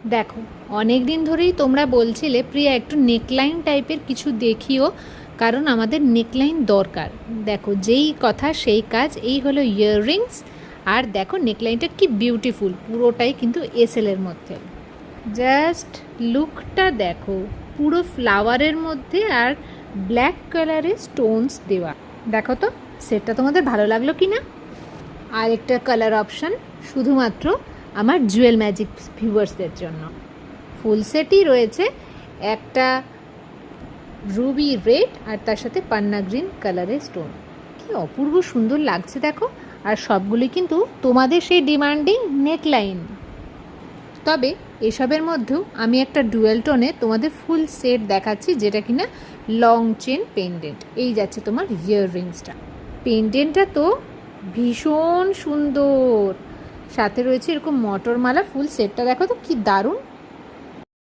দেখো, অনেক দিন ধরেই তোমরা বলছিলে প্রিয়া একটু নেকলাইন টাইপের কিছু দেখিও, কারণ আমাদের নেকলাইন দরকার। দেখো, যেই কথা সেই কাজ, এই হলো ইয়াররিংস। আর দেখো নেকলাইনটা কি বিউটিফুল, পুরোটাই কিন্তু এসএলের মধ্যে। জাস্ট লুকটা দেখো, পুরো ফ্লাওয়ারের মধ্যে আর ব্ল্যাক কালারের স্টোনস দেওয়া। দেখো তো সেটটা তোমাদের ভালো লাগলো কি না? আর একটা কালার অপশান শুধুমাত্র আমার জুয়েল ম্যাজিক ভিউয়ার্সদের জন্য। ফুল সেটই রয়েছে, একটা রুবি রেড আর তার সাথে পান্না গ্রিন কালারের স্টোন। কি অপূর্ব সুন্দর লাগছে দেখো। আর সবগুলি কিন্তু তোমাদের সেই ডিমান্ডিং নেকলাইন। তবে এসবের মধ্যেও আমি একটা ডুয়েল টোনে তোমাদের ফুল সেট দেখাচ্ছি, যেটা কিনা লং চেন পেন্ডেন্ট। এই যাচ্ছে তোমার ইয়াররিংসটা। পেন্ডেন্টটা তো ভীষণ সুন্দর, সাথে রয়েছে এরকম মটরমালা। ফুল সেটটা দেখো তো কি দারুণ।